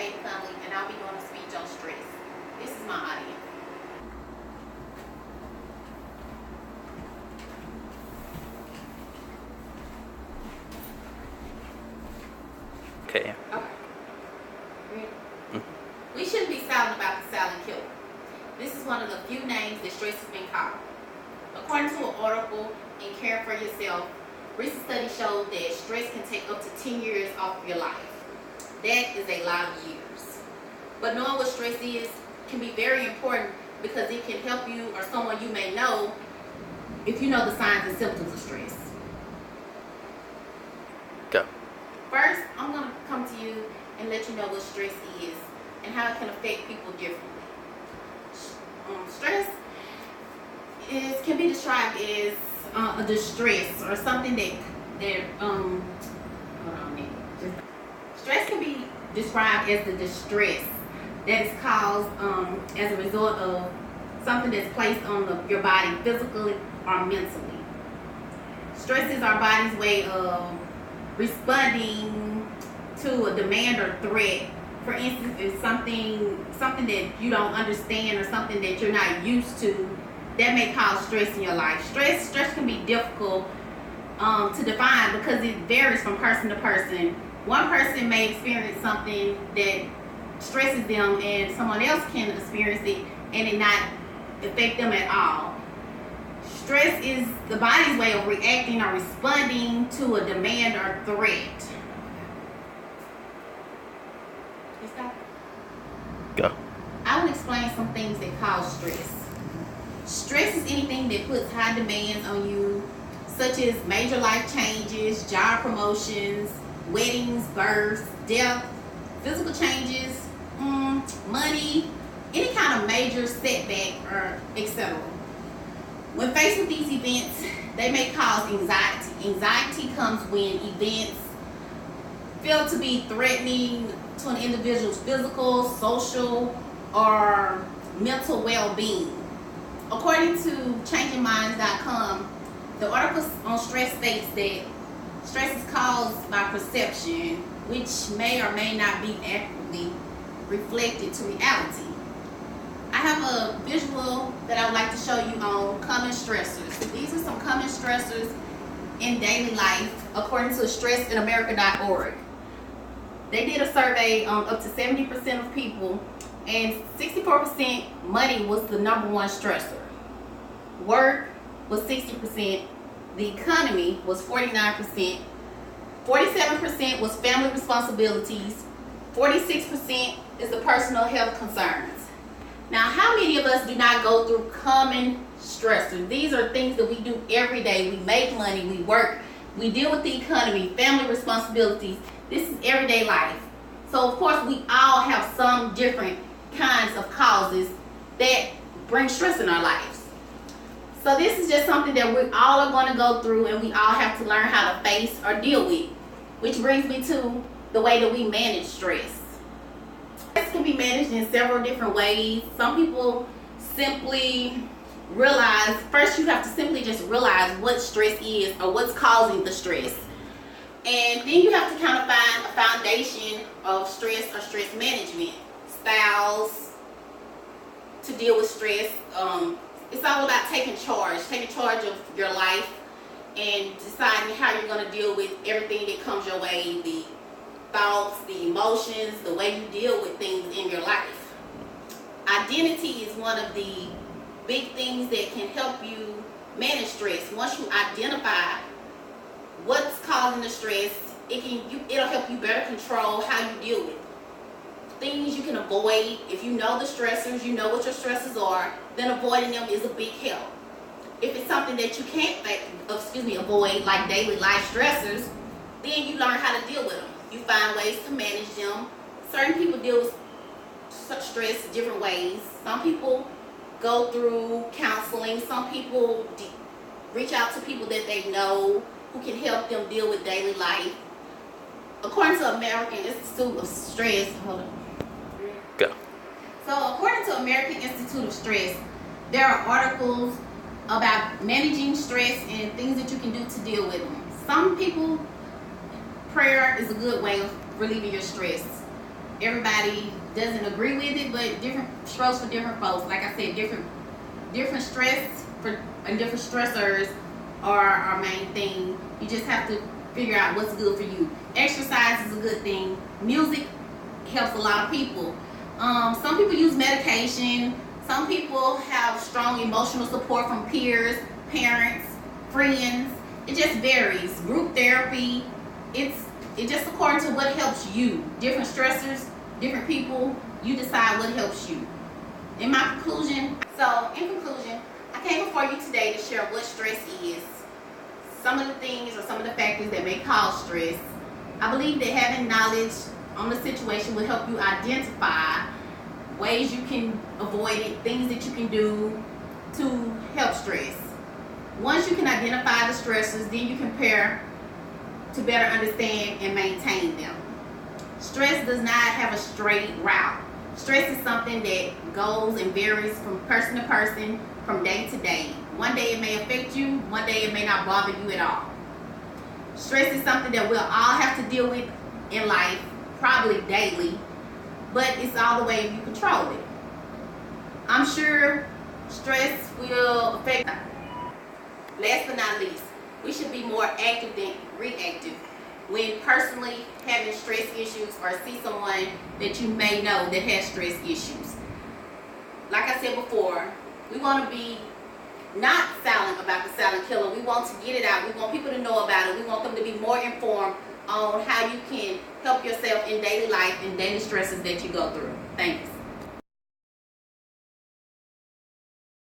Faith Family, and I'll be doing a speech on stress. This is my audience. Okay. Okay. Ready? We shouldn't be silent about the silent killer. This is one of the few names that stress has been called. According to an article in Care for Yourself, recent studies showed that stress can take up to 10 years off your life. That is a lot of years. But knowing what stress is can be very important because it can help you or someone you may know if you know the signs and symptoms of stress. Go. First, I'm going to come to you and let you know what stress is and how it can affect people differently. Stress can be described as a distress or something stress can be described as the distress that is caused as a result of something that's placed on your body physically or mentally. Stress is our body's way of responding to a demand or threat. For instance, if something that you don't understand or something that you're not used to, that may cause stress in your life. Stress can be difficult to define because it varies from person to person. One person may experience something that stresses them and someone else can experience it and it not affect them at all. Stress is the body's way of reacting or responding to a demand or threat. Go. I will explain some things that cause stress. Stress is anything that puts high demands on you, such as major life changes, job promotions, weddings, births, death, physical changes, money, any kind of major setback, or etc. When faced with these events, they may cause anxiety. Anxiety comes when events feel to be threatening to an individual's physical, social, or mental well-being. According to changingminds.com, the article on stress states that stress is caused by perception, which may or may not be accurately reflected to reality. I have a visual that I would like to show you on common stressors. These are some common stressors in daily life according to stressinamerica.org. They did a survey on up to 70% of people, and 64% money was the number one stressor. Work was 60%, the economy was 49%, 47% was family responsibilities, 46% is the personal health concerns. Now, how many of us do not go through common stressors? These are things that we do every day. We make money, we work, we deal with the economy, family responsibilities. This is everyday life. So, of course, we all have some different kinds of causes that bring stress in our lives. So this is just something that we all are going to go through and we all have to learn how to face or deal with. Which brings me to the way that we manage stress. Stress can be managed in several different ways. Some people simply realize, first you have to simply just realize what stress is or what's causing the stress. And then you have to kind of find a foundation of stress or stress management styles to deal with stress. It's all about taking charge of your life and deciding how you're going to deal with everything that comes your way, the thoughts, the emotions, the way you deal with things in your life. Identity is one of the big things that can help you manage stress. Once you identify what's causing the stress, it'll help you better control how you deal with it. Things you can avoid. If you know the stressors, you know what your stressors are, then avoiding them is a big help. If it's something that you can't avoid, like daily life stressors, then you learn how to deal with them. You find ways to manage them. Certain people deal with such stress different ways. Some people go through counseling. Some people reach out to people that they know who can help them deal with daily life. According to American Institute of Stress, Go. So according to American Institute of Stress, there are articles about managing stress and things that you can do to deal with them. Some people, prayer is a good way of relieving your stress. everybody doesn't agree with it, but different strokes for different folks. Like I said, different stress for and different stressors are our main thing. You just have to figure out what's good for you. Exercise is a good thing. Music helps a lot of people. Some people use medication. Some people have strong emotional support from peers, parents, friends. It just varies. Group therapy, it's just according to what helps you. Different stressors, different people, you decide what helps you. In conclusion, I came before you today to share what stress is, some of the things or some of the factors that may cause stress. I believe that having knowledge on the situation will help you identify ways you can avoid it, things that you can do to help stress. Once you can identify the stressors, then you compare to better understand and maintain them. Stress does not have a straight route. Stress is something that goes and varies from person to person, from day to day. One day it may affect you, one day it may not bother you at all. Stress is something that we'll all have to deal with in life, probably daily, but it's all the way you control it. I'm sure stress will affect. Last but not least, we should be more active than reactive. When personally having stress issues or see someone that you may know that has stress issues. Like I said before, we want to be not silent about the silent killer. We want to get it out. We want people to know about it. We want them to be more informed on how you can help yourself in daily life and daily stresses that you go through. Thanks.